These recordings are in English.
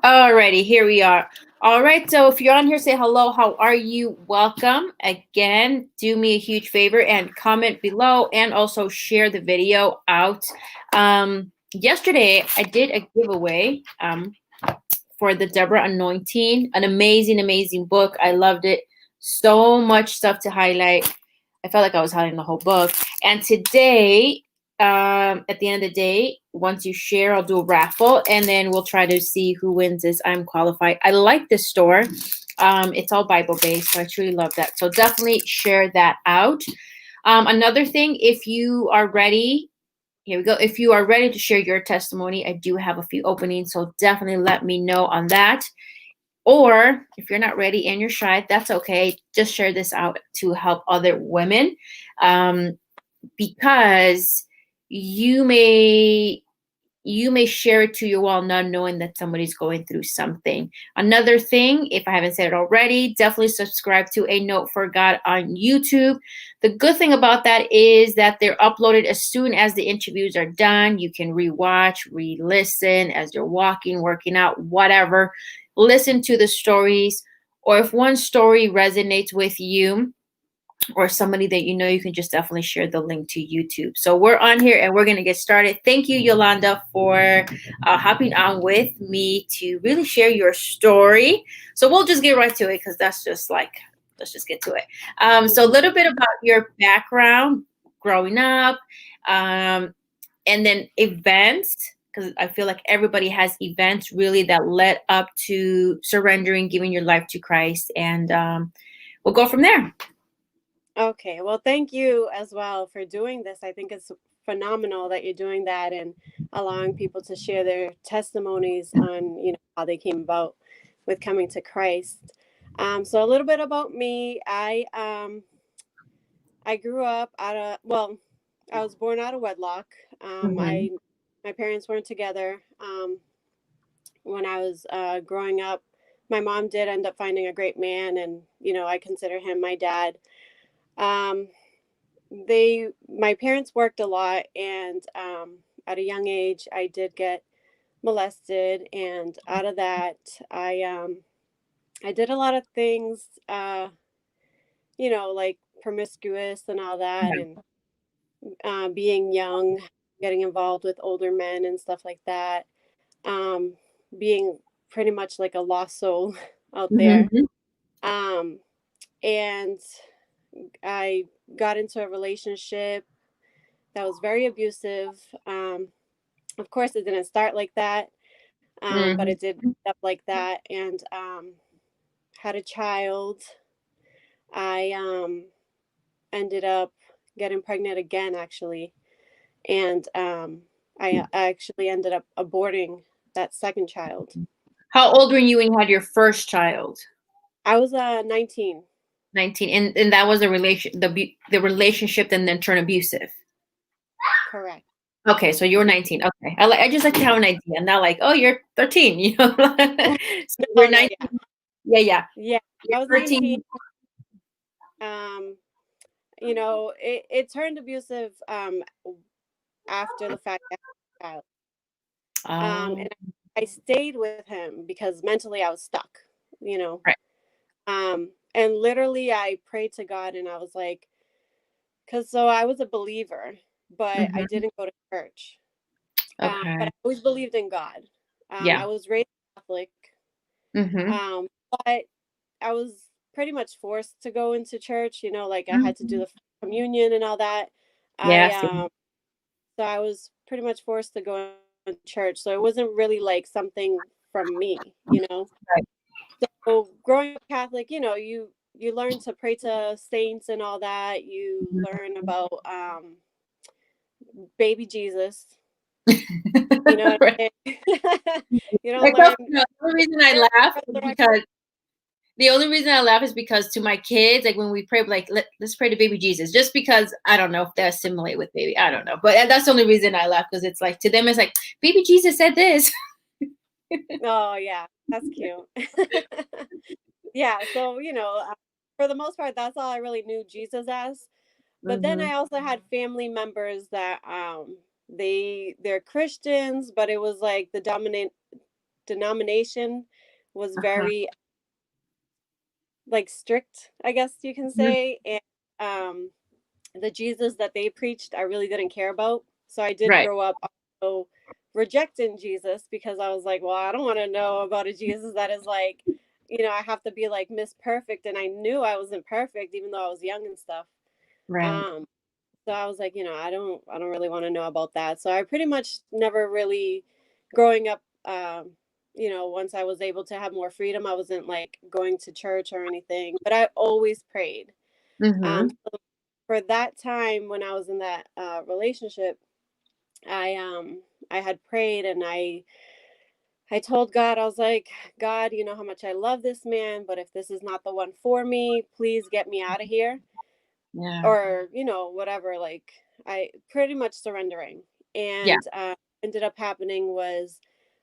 Alrighty, here we are. All right, so if you're on here, say hello. How are you? Welcome. Again, do me a huge favor and comment below and also share the video out. Yesterday, I did a giveaway for the Deborah Anointing, an amazing, amazing book. I loved it. So much stuff to highlight. I felt like I was highlighting the whole book. And today, at the end of the day, once you share, I'll do a raffle and then we'll try to see who wins this I'm qualified. I like this store. It's all Bible based, so I truly love that. So definitely share that out. Another thing, if you are ready, here we go. If you are ready to share your testimony, I do have a few openings, so definitely let me know on that. Or if you're not ready and you're shy, that's okay. Just share this out to help other women, because you may share it to your wall not knowing that somebody's going through something. Another thing, if I haven't said it already, definitely subscribe to A Note for God on YouTube. The good thing about that is that they're uploaded as soon as the interviews are done. You can rewatch, re-listen as you're walking, working out, whatever. Listen to the stories, or if one story resonates with you or somebody that you know, you can just definitely share the link to YouTube. So we're on here and we're going to get started. Thank you, Yolanda, for hopping on with me to really share your story. So we'll just get right to it because that's just like, let's just get to it. So a little bit about your background growing up, and then events, because I feel like everybody has events really that led up to surrendering, giving your life to Christ. And we'll go from there. Okay, well, thank you as well for doing this. I think it's phenomenal that you're doing that and allowing people to share their testimonies on, how they came about with coming to Christ. So a little bit about me. I grew up I was born out of wedlock. Mm-hmm. My parents weren't together. When I was growing up, my mom did end up finding a great man, and I consider him my dad. Um, my parents worked a lot, and at a young age I did get molested, and out of that I did a lot of things, like promiscuous and all that, and being young, getting involved with older men and stuff like that, um, being pretty much like a lost soul out there. Mm-hmm. um, and I got into a relationship that was very abusive. Of course, it didn't start like that, but Mm-hmm. it did end up like that, and had a child. I ended up getting pregnant again, actually, and I actually ended up aborting that second child. How old were you when you had your first child? I was 19. 19. And that was a the relationship and then turned abusive. Correct. Okay, so you were 19. Okay. I just like to have an idea. Not like, oh, you're 13, you know. So No, you're no, yeah, 19. Yeah, yeah. yeah. You're I was 19. 13. Um, it turned abusive after the fact that I had a child. Um, And I stayed with him because mentally I was stuck, you know. right. And literally I prayed to God, and I was like, because so I was a believer, but I Mm-hmm. didn't go to church. But Okay. I always believed in God. Yeah. I was raised Catholic, Mm-hmm. but I was pretty much forced to go into church, like I had to do Mm-hmm. the communion and all that. I Yes. So I was pretty much forced to go in church. So it wasn't really like something from me. Right. So growing up Catholic, you learn to pray to saints and all that. You learn about baby Jesus. You know what Right. I mean? You don't Like, well, learn the only reason I laugh is resurrection. because the only reason I laugh is because to my kids, like when we pray, like let's pray to baby Jesus, just because I don't know if they assimilate with baby, I don't know, but that's the only reason I laugh because it's like to them it's like baby Jesus said this. Oh yeah, that's cute. Yeah, so for the most part, that's all I really knew Jesus as. But then Mm-hmm. I also had family members that they're Christians, but it was like the denomination was Uh-huh. very like strict, I guess you can Mhm. say. And the Jesus that they preached, I really didn't care about. So I did Right. grow up also rejecting Jesus because I was like, well, I don't want to know about a Jesus that is like, I have to be like Miss Perfect. And I knew I wasn't perfect, even though I was young and stuff. Right. Um, so I was like, I don't really want to know about that. So I pretty much never really, growing up, once I was able to have more freedom, I wasn't like going to church or anything, but I always prayed. Mhm. So for that time when I was in that relationship, I had prayed and I told God, I was like, God, you know how much I love this man, but if this is not the one for me, please get me out of here, Yeah. or whatever. Like, I pretty much surrendering. Yeah. And ended up happening was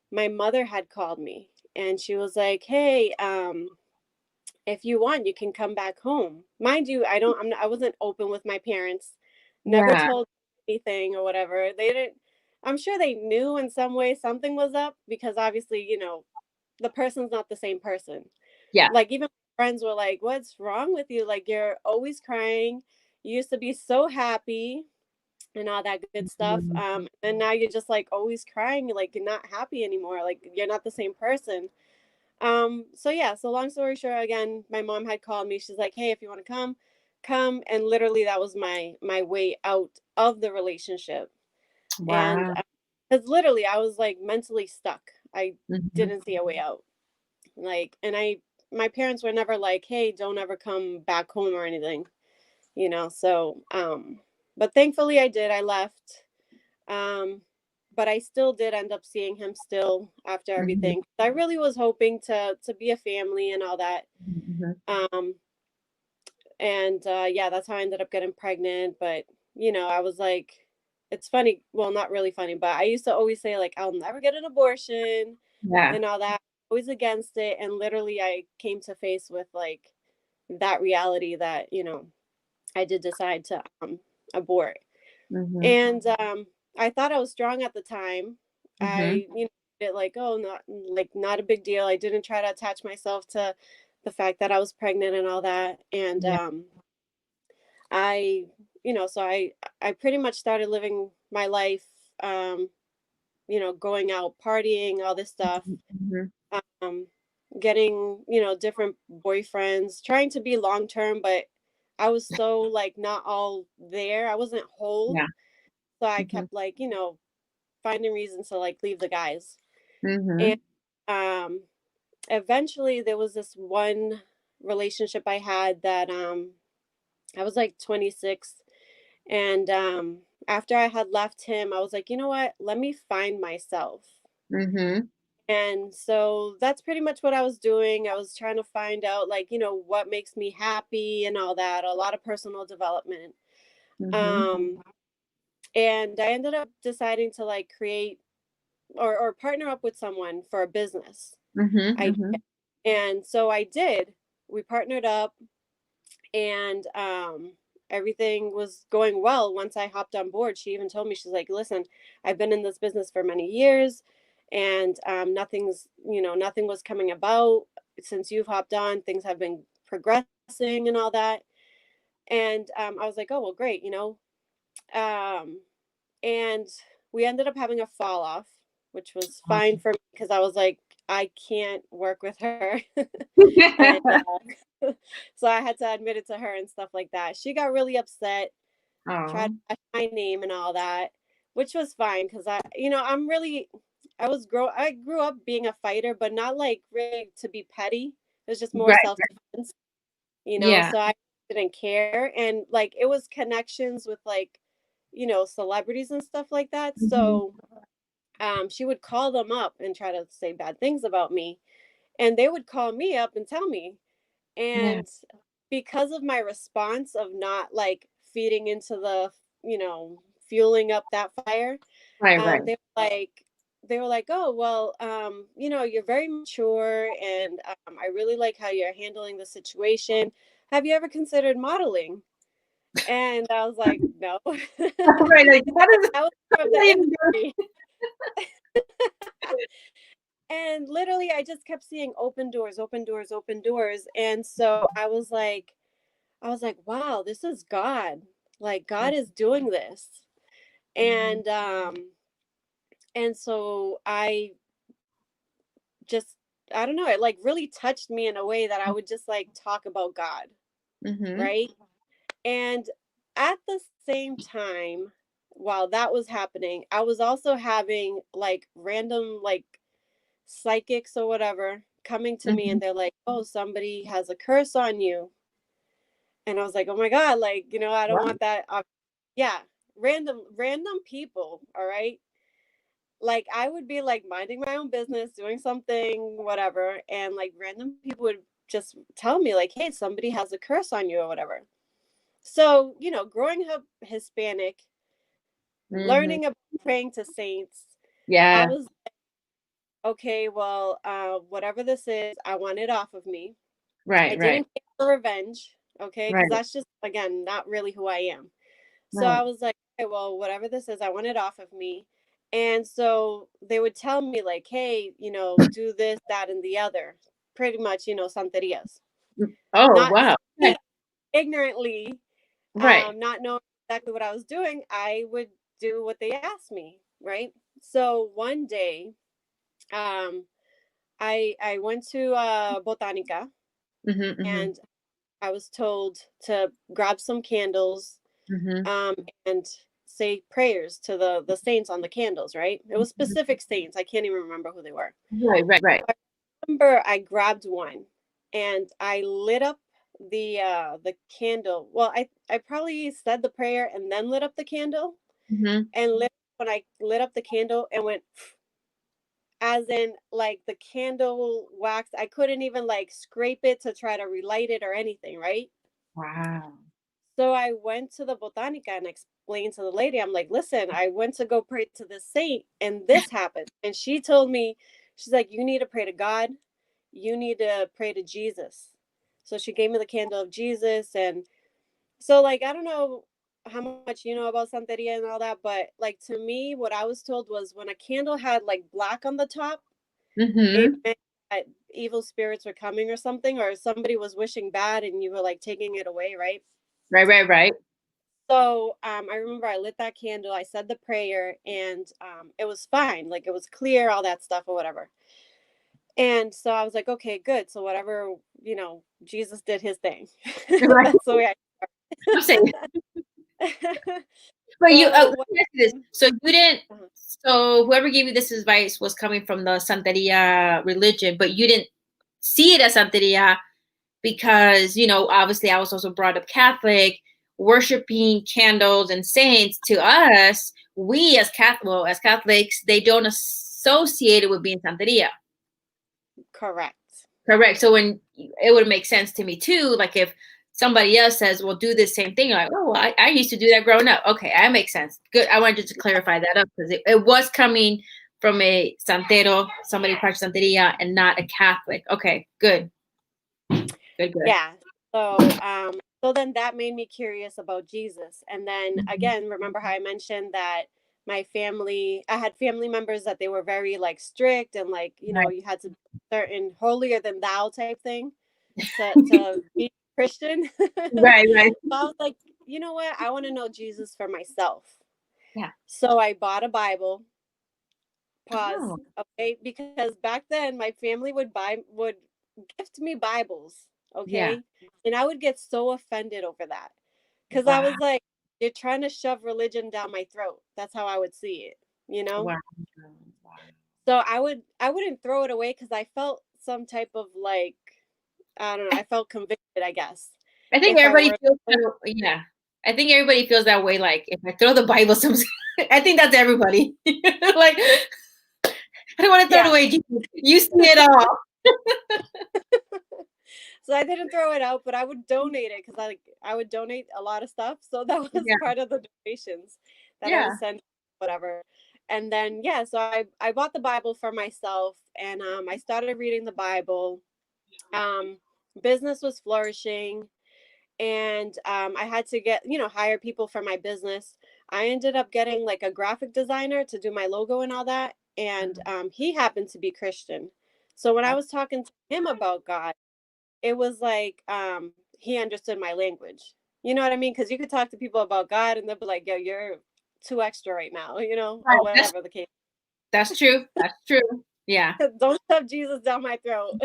my mother had called me and she was like, hey, if you want, you can come back home. Mind you, I wasn't open with my parents, never Yeah. told anything or whatever. They didn't, I'm sure they knew in some way something was up because obviously, the person's not the same person. Yeah. Like, even my friends were like, what's wrong with you? Like, you're always crying. You used to be so happy and all that good stuff. Mhm. And now you're just like always crying, like you're not happy anymore. Like, you're not the same person. So yeah, so long story short, again, my mom had called me. She's like, hey, if you want to come, come. And literally that was my way out of the relationship. And Wow. because literally I was like mentally stuck. I Mhm. didn't see a way out. Like, and my parents were never like, hey, don't ever come back home or anything, so but thankfully I did. I left. Um, but I still did end up seeing him still after Mhm. everything. I really was hoping to be a family and all that. Mhm. Um, and yeah, that's how I ended up getting pregnant. But I was like, it's funny. Well, not really funny, but I used to always say like, I'll never get an abortion Yeah. and all that. Always against it. And literally, I came to face with like that reality that I did decide to abort. Mhm. And I thought I was strong at the time. Mhm. I, it like, oh, not a big deal. I didn't try to attach myself to the fact that I was pregnant and all that. And Yeah. I, so I pretty much started living my life, um, going out partying, all this stuff, Mhm. um, getting, different boyfriends, trying to be long term, but I was so like not all there. I wasn't whole. Yeah. So I Mhm. kept like, finding reasons to like leave the guys. And Mhm. um eventually there was this one relationship I had that I was like 26, and after I had left him, I was like, you know what? Let me find myself. Mhm. And so that's pretty much what I was doing. I was trying to find out like, what makes me happy and all that, a lot of personal development. Mhm. Um and I ended up deciding to like create or partner up with someone for a business. Mhm. I Mhm. And so I did. We partnered up, and everything was going well. Once I hopped on board, she even told me, she's like, listen, I've been in this business for many years, and nothing was coming about since you've hopped on. Things have been progressing and all that. And I was like, oh well, great. Um, and we ended up having a fall off, which was fine for me because I was like, I can't work with her. And so I had to admit it to her and stuff like that. She got really upset, tried to Oh. bash my name and all that, which was fine because I'm really, I grew up being a fighter, but not like really to be petty. It was just more Right. self defense, Yeah. so I didn't care. And like it was connections with like, celebrities and stuff like that. Mhm. So she would call them up and try to say bad things about me. And they would call me up and tell me. Yeah. And because of my response of not like feeding into the, fueling up that fire, Right. Right. um, they were like, oh, well, you're very mature, and I really like how you're handling the situation. Have you ever considered modeling? And I was like, no. Right. Like, That was how from does the that even go? industry. And literally, I just kept seeing open doors, open doors, open doors. And so I was like, wow, this is God. Like God is doing this. Mhm. And so I just, I don't know, it like really touched me in a way that I would just like talk about God, Mhm. right? And at the same time, while that was happening, I was also having like random like psychics or whatever coming to me, Mhm. and they're like, "Oh, somebody has a curse on you." And I was like, "Oh my God, like, I don't Wow. want that." Yeah, random people, all right? Like I would be like minding my own business, doing something, whatever, and like random people would just tell me like, "Hey, somebody has a curse on you or whatever." So, growing up Hispanic, Mhm. learning about praying to saints, I Yeah. was okay, well, whatever this is, I want it off of me. I Right, right, didn't get for revenge, okay, because right, that's just, again, not really who I am. So I right. was like, okay, well, whatever this is, I want it off of me. And so they would tell me, like, hey, do this, that, and the other. Pretty much, santerias. Oh, Not wow. Okay. ignorantly, Right. not knowing exactly what I was doing, I would do what they asked me, right? So one day, um, I went to Botanica, Mhm, mhm, and I was told to grab some candles, mhm, um, and say prayers to the saints on the candles, right? It was mhm. specific saints. I can't even remember who they were. Right, right, right. I remember I grabbed one and I lit up the candle. Well, I probably said the prayer and then lit up the candle, Mhm. and when I lit up the candle and went, as in like the candle wax, I couldn't even like scrape it to try to relight it or anything, right? Wow. So I went to the Botanica and explained to the lady, I'm like, listen, I went to go pray to the saint and this happened. And she told me, she's like, you need to pray to God. You need to pray to Jesus. So she gave me the candle of Jesus. And so, like, I don't know how much you know about Santeria and all that, but like to me, what I was told was when a candle had like black on the top, it Mhm. meant that evil spirits were coming or something, or somebody was wishing bad and you were like taking it away, right? Right, right, right. So I remember I lit that candle, I said the prayer, and it was fine. Like it was clear, all that stuff or whatever. And so I was like, okay, good. So whatever, Jesus did his thing. Right. That's the way I'm saying, I. but you, So let me ask you this. So you didn't, uh, so whoever gave you this advice was coming from the Santeria religion, but you didn't see it as Santeria because, obviously I was also brought up Catholic, worshiping candles and saints to us, we as as Catholics, they don't associate it with being Santeria. correct. Correct. So when it would make sense to me too, like if somebody else says, well, do this same thing, you're like, oh, well, I used to do that growing up. Okay, that makes sense. Good. I wanted to clarify that up because it was coming from a Santero, somebody practiced Santeria, and not a Catholic. Okay, good. Good, good. Yeah. So then that made me curious about Jesus. And then Mhm. again, remember how I mentioned that I had family members that they were very like strict and like, Right. you had to be certain holier than thou type thing to be Christian. Right, right. So I was like, you know what? I want to know Jesus for myself. Yeah. So I bought a Bible. Pause. Oh, Okay, because back then my family would gift me Bibles, yeah. okay? And I would get so offended over that. Cuz I Wow. was like, you're trying to shove religion down my throat. That's how I would see it, you know? Wow. Wow. So I wouldn't throw it away cuz I felt some type of like, I don't know, I, I felt convicted, I guess. I think If I everybody were feels yeah. I think everybody feels that way. Like if I throw the Bible, some, I think that's everybody. Like I don't want to throw it yeah. away. Jesus. You see it all. So I didn't throw it out, but I would donate it because I would donate a lot of stuff. So that was Yeah. part of the donations that I Yeah. was sending, whatever. And then yeah, so I bought the Bible for myself, and I started reading the Bible. Um, Business was flourishing, and I had to get hire people for my business. I ended up getting like a graphic designer to do my logo and all that. and he happened to be Christian. So when I was talking to him about God, it was like he understood my language. You know what I mean? Because you could talk to people about God and they'll be like, "Yo, you're too extra right now," Right. or whatever the case. That's true. That's true. Yeah. Don't shove Jesus down my throat.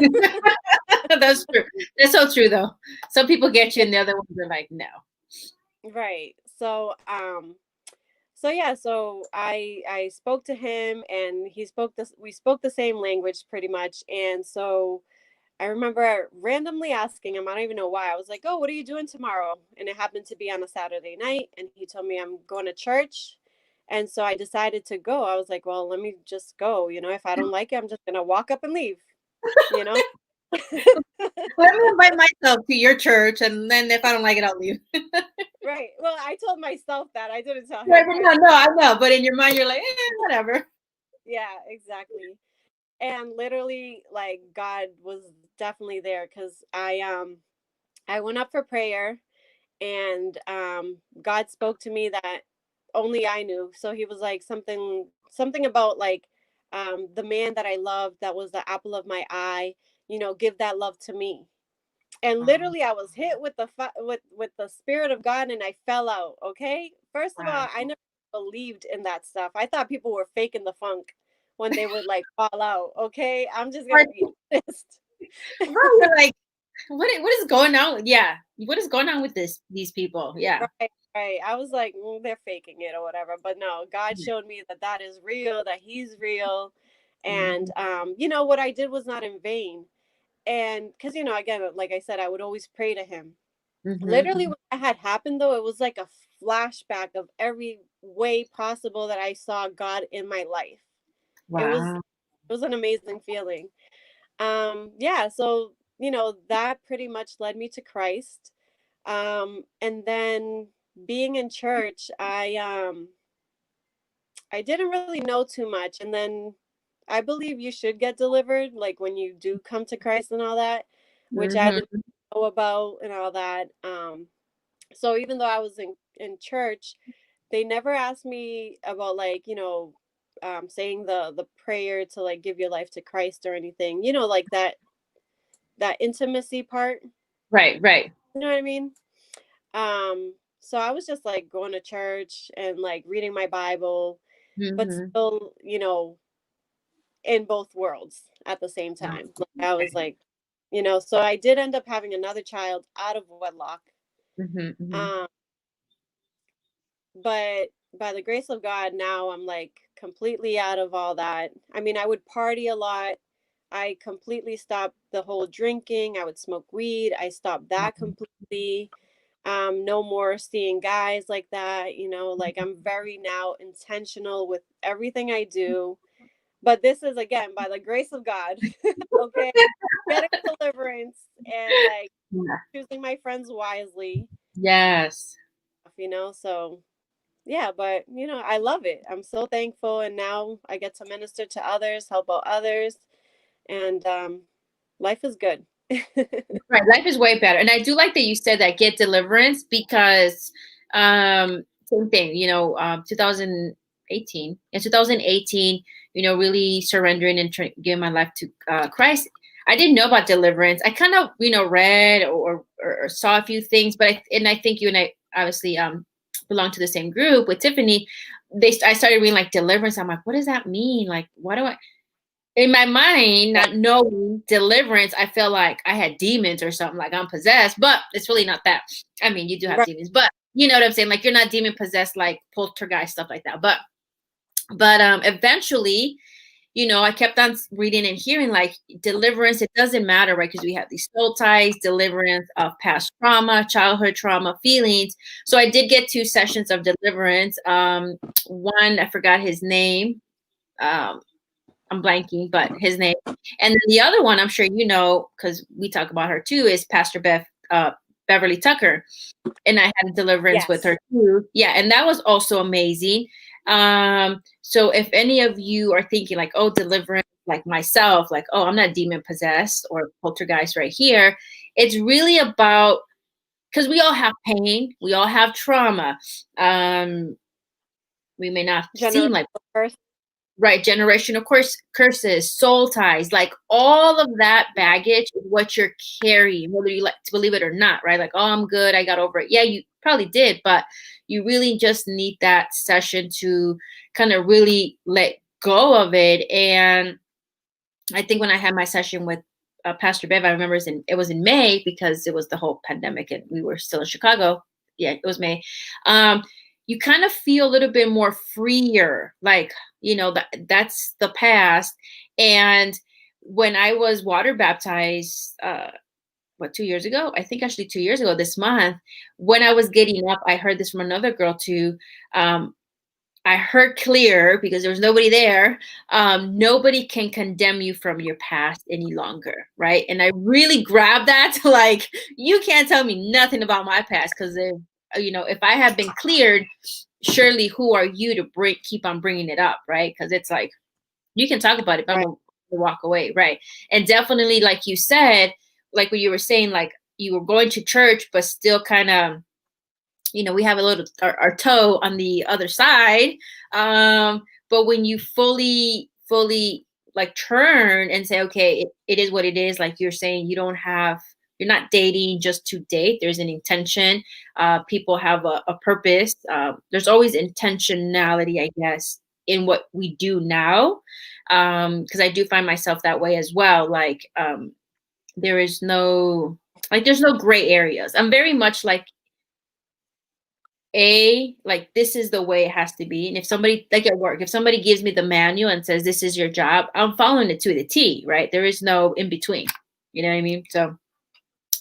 That's true. That's so true though. Some people get you Yeah, and the other ones are like, no. right. So I spoke to him and we spoke the same language pretty much. And so I remember randomly asking him, I don't even know why. I was like, "Oh, what are you doing tomorrow?" And it happened to be on a Saturday night. And he told me, "I'm going to church." And so I decided to go. I was like, "Well, let me just go. If I don't like it, I'm just going to walk up and leave, you know? Let me invite myself to your church, and then if I don't like it, I'll leave. Right. Well, I told myself that. I didn't tell Right, him. but no, I know. But in your mind, you're like, whatever. Yeah, exactly. And literally, like, God was definitely there because I went up for prayer and God spoke to me that only I knew. So he was like something about like the man that I loved that was the apple of my eye, give that love to me. And Wow. literally I was hit with with the spirit of God and I fell out, okay? First of Wow. all, I never believed in that stuff. I thought people were faking the funk when they would like fall out, okay? I'm just going Right. to be honest. Right, you're like, what is going on? Yeah. What is going on with these people? Yeah. Right, right. I was like, they're faking it or whatever. But no, God showed me that that is real, that He's real. And, Mhm. what I did was not in vain. And because, again, like I said, I would always pray to Him. Literally, Mhm. when that had happened, though, it was like a flashback of every way possible that I saw God in my life. It was, Wow. it was an amazing feeling. Yeah, so, that pretty much led me to Christ. And then being in church, I didn't really know too much. And then I believe you should get delivered, like when you do come to Christ and all that, which I didn't Mhm. know about and all that. So even though I was in church, they never asked me about like, saying the prayer to like give your life to Christ or anything, like that intimacy part. Right, right. You know what I mean? So I was just like going to church and like reading my Bible, but Mhm. still, in both worlds at the same Wow. time. Like I was Okay. like, so I did end up having another child out of wedlock. Mhm. Mhm. Um, but by the grace of God, now I'm like completely out of all that. I mean, I would party a lot. I completely stopped the whole drinking. I would smoke weed. I stopped that completely. No more seeing guys like that, like I'm very now intentional with everything I do. But this is again by the grace of God, okay? Getting deliverance and like Yeah. choosing my friends wisely, Yes. so yeah, but I love it. I'm so thankful and now I get to minister to others, help out others, and life is good. Right. Life is way better. And I do like that you said that get deliverance because same thing, 2018. In 2018, really surrendering and giving my life to Christ. I didn't know about deliverance. I kind of, read or saw a few things, but I think you and I obviously belong to the same group with Tiffany. I started reading like deliverance. I'm like, what does that mean? Like, what do I in my mind, Yeah, not knowing deliverance, I feel like I had demons or something, like I'm possessed, but it's really not that. I mean, you do have right, demons, but you know what I'm saying? Like you're not demon possessed, like poltergeist, stuff like that. But eventually, I kept on reading and hearing like deliverance, it doesn't matter, right? Because we have these soul ties, deliverance of past trauma, childhood trauma, feelings. So I did get 2 sessions of deliverance. One, I forgot his name. Um, I'm blanking, but his name. And then the other one, I'm sure because we talk about her too, is Pastor Beverly Tucker. And I had a deliverance with yes, her too. Yeah, and that was also amazing. So if any of you are thinking like, oh, deliverance, like myself, like, oh, I'm not demon possessed or poltergeist right here. It's really about because we all have pain, we all have trauma. We may not general seem like birth. Right, generational curses, soul ties, like all of that baggage is what you're carrying, whether you like to believe it or not, right? Like, oh, I'm good, I got over it. Yeah, you probably did, but you really just need that session to kind of really let go of it. And I think when I had my session with Pastor Bev, I remember it was in May because it was the whole pandemic and we were still in Chicago. Yeah, it was May. Um, you kind of feel a little bit more freer, like, that's the past. And when I was water baptized, 2 years ago? I think actually 2 years ago this month, when I was getting up, I heard this from another girl too. Um, I heard clear because there was nobody there. Nobody can condemn you from your past any longer, right? And I really grabbed that to like, you can't tell me nothing about my past because if I have been cleared, surely who are you to keep on bringing it up, right? Because it's like you can talk about it, but I'm Right. gonna walk away, right? And definitely, like you said, like what you were saying, like you were going to church, but still kind of we have a little our toe on the other side. But when you fully like turn and say, okay, it is what it is, like you're saying, you're not dating just to date. There's an intention. People have a purpose. There's always intentionality, I guess, in what we do now. Because I do find myself that way as well. Like there is no there's no gray areas. I'm very much like this is the way it has to be. And if somebody, like at work, if somebody gives me the manual and says this is your job, I'm following it to the T, right? There is no in between. You know what I mean? So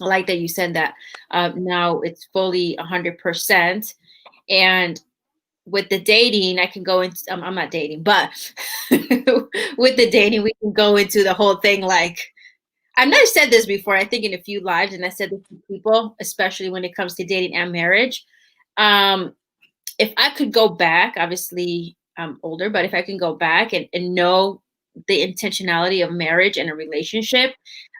I like that you said that. Now it's fully 100%. And with the dating, I can go into, I'm not dating, but with the dating, we can go into the whole thing. Like, I've never said this before, I think in a few lives, and I said this to people, especially when it comes to dating and marriage. Um, if I could go back, obviously I'm older, but if I can go back and know the intentionality of marriage and a relationship,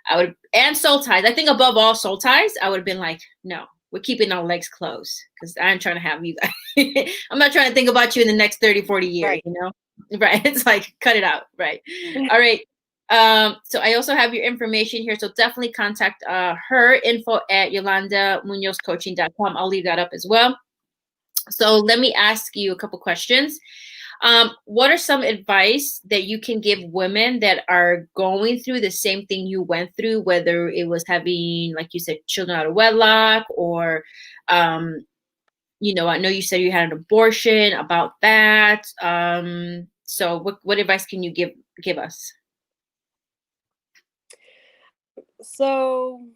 I would, and soul ties. I think above all soul ties, I would have been like, no, we're keeping our legs closed because I'm trying to have you guys. I'm not trying to think about you in the next 30, 40 years, Right. Right. It's like, cut it out. Right. All right. So I also have your information here. So definitely contact her info at YolandaMunozCoaching.com. I'll leave that up as well. So let me ask you a couple questions. What are some advice that you can give women that are going through the same thing you went through, whether it was having, like you said, children out of wedlock, or, I know you said you had an abortion, about that. So what advice can you give us? So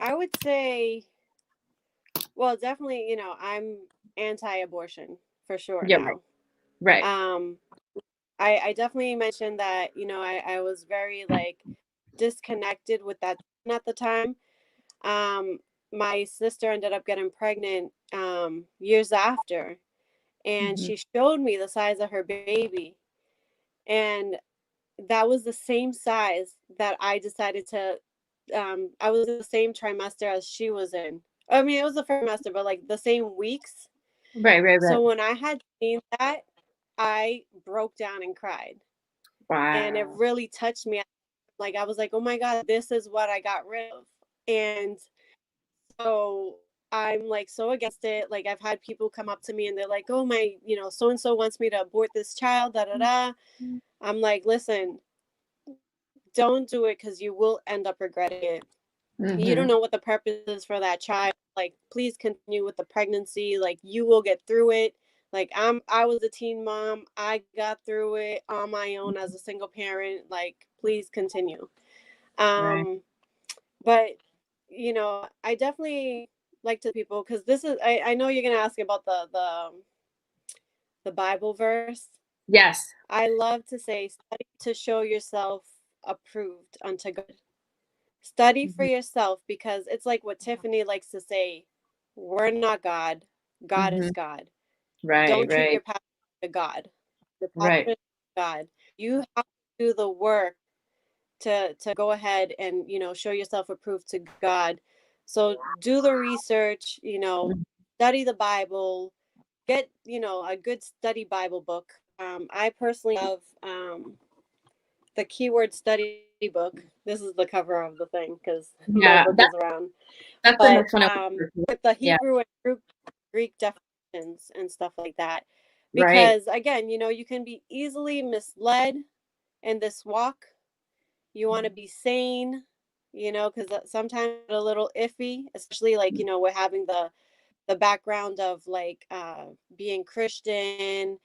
I would say, well, definitely, I'm anti-abortion for sure Yeah, right, now. right. Um, I definitely mentioned that, I was very like disconnected with that at the time. Um, my sister ended up getting pregnant years after, and Mm-hmm. she showed me the size of her baby. And that was the same size that I decided to, I was in the same trimester as she was in. I mean, it was the first trimester, but like the same weeks. Right, right, right. So when I had seen that, I broke down and cried. And it Wow. really touched me. Like, I was like, oh my God, this is what I got rid of. And so I'm like so against it. Like, I've had people come up to me and they're like, oh, my, so and so wants me to abort this child, da da da. I'm like, listen, don't do it because you will end up regretting it. You don't Mm-hmm. know what the purpose is for that child. Like, please continue with the pregnancy. Like, you will get through it. Like, I was a teen mom. I got through it on my own as a single parent. Like, please continue. Right. But I definitely like to people, because this is, I know you're gonna ask about the Bible verse. Yes. I love to say, study to show yourself approved unto God. Study for Mm-hmm. yourself, because it's like what Tiffany likes to say, we're not God. God Mm-hmm. is God. Right, Don't treat right, your pastor like a God. Your right. pastor is God. You have to do the work to go ahead and show yourself approved to God. So do the research, Mhm. study the Bible, get a good study Bible book. I personally love the keyword study book. This is the cover of the thing because my book is around. That's the But next one. with the Yeah. Hebrew and Greek definitions and stuff like that. Right. Because again, you can be easily misled in this walk. You want to be sane, because sometimes it's a little iffy, especially like, we're having the background of like being Christian,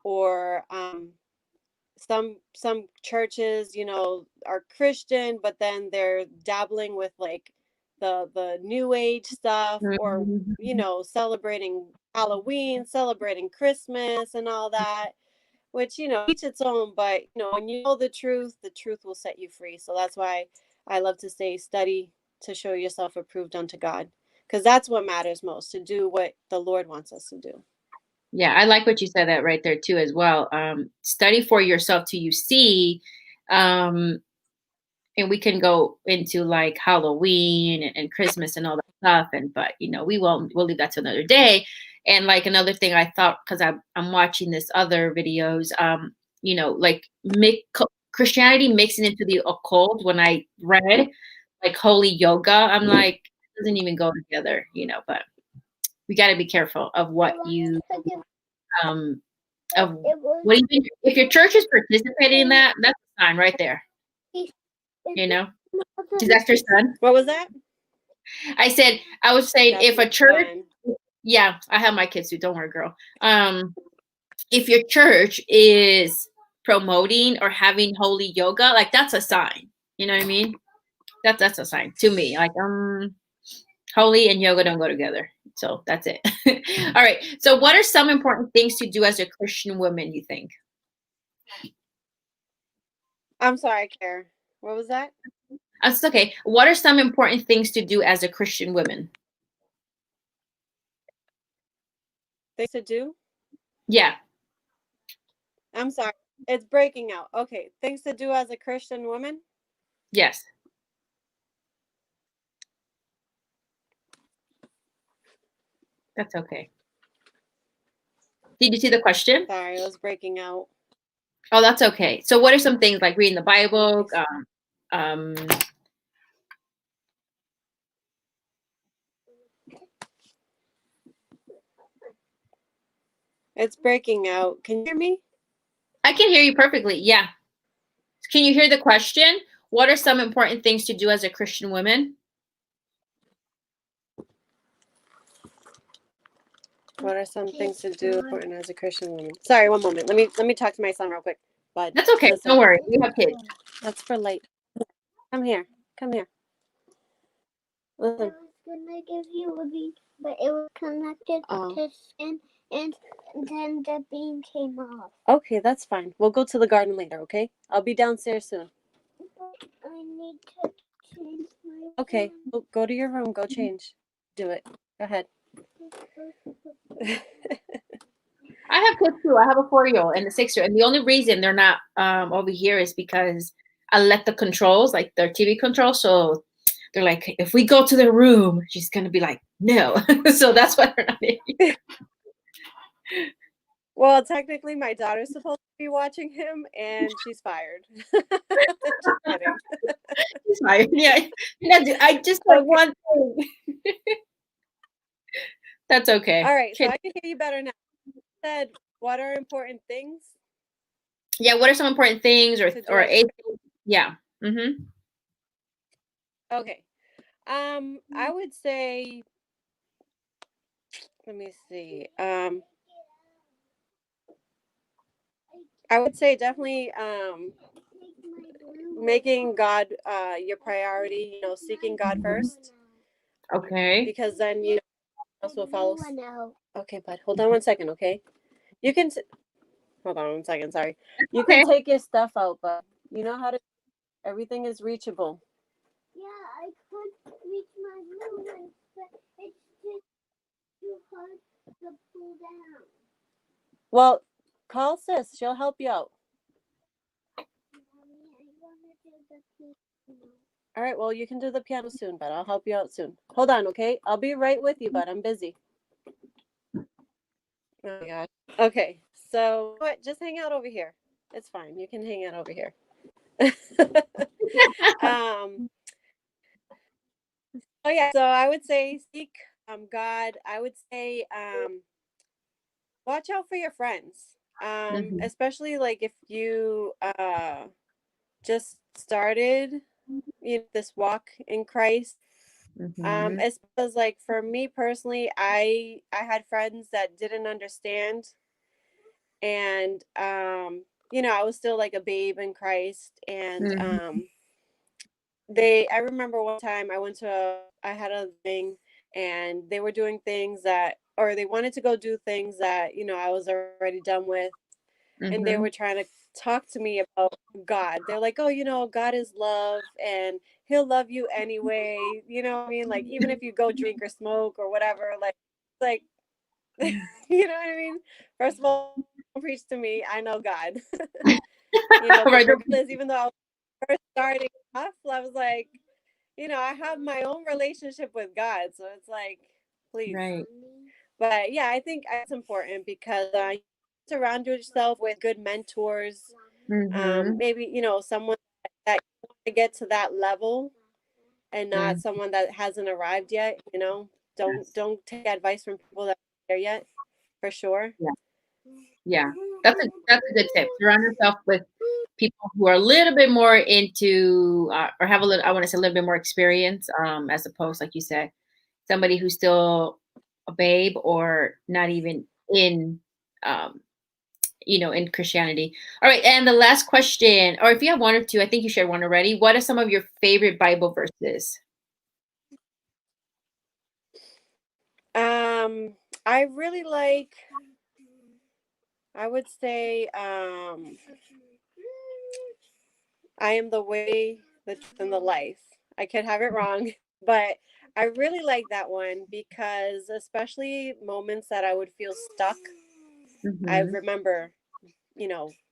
or some churches, are Christian, but then they're dabbling with like the new age stuff, or Mhm. celebrating Halloween, celebrating Christmas and all that, which, each its own. But when you know the truth will set you free. So that's why I love to say, study to show yourself approved unto God, because that's what matters most, to do what the Lord wants us to do. Yeah, I like what you said that right there too as well. Study for yourself till you see, um, and we can go into like Halloween and Christmas and all that stuff. But we'll leave that to another day. And like another thing I thought, because I'm watching this other videos, like Christianity mixing into the occult. When I read like holy yoga, I'm like, it doesn't even go together, but we got to be careful of what you um of what even if your church is participating in that, that's a sign right there. Is that your son? What was that? I was saying, That's if a my church, son. yeah, I have my kids too, don't worry, girl. If your church is promoting or having holy yoga, like that's a sign. You know what I mean? That's a sign to me. Like holy and yoga don't go together. So that's it. All right. So what are some important things to do as a Christian woman, you think? I'm sorry, Care. What was that? That's okay. What are some important things to do as a Christian woman? Things to do? Yeah. I'm sorry. It's breaking out. Okay. Things to do as a Christian woman? Yes. That's okay. Did you see the question? Sorry, it was breaking out. Oh, that's okay. So what are some things like reading the Bible? Um, It's breaking out. Can you hear me? I can hear you perfectly. Yeah. Can you hear the question? What are some important things to do as a Christian woman? What are some things to do important as a Christian woman? Sorry, one moment. Let me talk to my son real quick. Bud, That's okay. listen. Don't worry. We have kids. That's for light. Come here. Come here. Listen. I was gonna give you a bean, but it was connected to skin, and then the bean came off. Okay, that's fine. We'll go to the garden later, okay? I'll be downstairs soon. I need to change my Okay, go to your room. Go change. Do it. Go ahead. I have kids too. I have a 4-year-old and a 6-year-old. And the only reason they're not over here is because I let the controls, like their TV controls. So they're like, if we go to the room, she's going to be like, no. So that's why they're not here. Well, technically, my daughter's supposed to be watching him, and she's fired. Just kidding. She's fired. Yeah. I just like one thing. That's okay. All right, so I can hear you better now. You said, what are important things? Yeah, what are some important things or yeah. Mm-hmm. Okay. I would say, let me see. I would say definitely making God your priority, seeking God first. Okay. Because then else will follow. Okay, bud. Hold on one second, okay? You can hold on one second, sorry. You can take your stuff out, but you know how to everything is reachable. Yeah, I could reach my room, but it's just too hard to pull down. Well, call sis. She'll help you out. Mommy, I want to do the piano. All right, well, you can do the piano soon, but I'll help you out soon. Hold on, okay? I'll be right with you, but I'm busy. Oh my gosh. Okay, So what? Just hang out over here. It's fine. You can hang out over here. um. Oh yeah. So I would say seek God. I would say watch out for your friends. Mhm. Especially like if you just started this walk in Christ. Mhm. As well as like for me personally, I had friends that didn't understand, and I was still like a babe in Christ, and Mhm. I remember one time I had a thing, and they were doing things that, or they wanted to go do things that I was already done with, and they Mhm. were trying to talk to me about God. They're like, "Oh, God is love and he'll love you anyway." You know what I mean? Like even if you go drink or smoke or whatever, like you know what I mean? First of all, don't preach to me. I know God. Because Right. regardless, even though I was first starting off, I was like, I have my own relationship with God. So it's like, please. Right. But yeah, I think it's important because you surround yourself with good mentors. Mhm. Maybe, someone that you want to get to that level and not Mm. someone that hasn't arrived yet. Don't Yes. don't take advice from people that are there yet, for sure. Yeah. Yeah. That's a good tip. Surround yourself with people who are a little bit more into or have a little, I want to say, a little bit more experience, as opposed, like you said, somebody who's still a babe or not even in um in Christianity. All right, and the last question, or if you have one or two, I think you shared one already. What are some of your favorite Bible verses? I really like, I would say, I am the way, the truth, and the life. I could have it wrong, but I really like that one because, especially moments that I would feel stuck, I Mm-hmm. remember,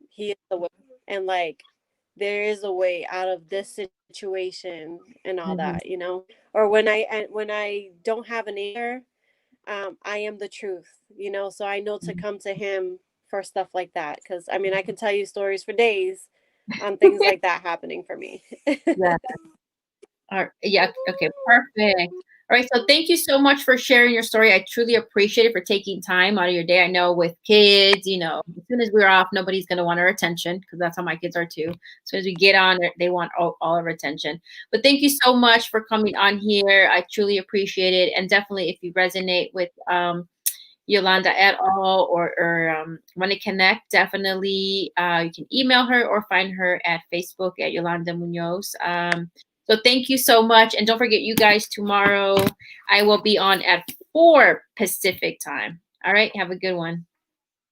he is the way, and like there is a way out of this situation and all Mm-hmm. that. Or when I don't have an answer, I am the truth. So I know to come to him for stuff like that. Because I mean, I can tell you stories for days on things like that happening for me. Yeah. Yeah. Okay. Perfect. All right. So thank you so much for sharing your story. I truly appreciate it, for taking time out of your day. I know with kids, as soon as we're off, nobody's going to want our attention, because that's how my kids are too. As soon as we get on, they want all of our attention. But thank you so much for coming on here. I truly appreciate it. And definitely, if you resonate with Yolanda at all, or want to connect, definitely you can email her or find her at Facebook at Yolanda Munoz. So thank you so much. And don't forget, you guys, tomorrow I will be on at 4 Pacific time. All right. Have a good one.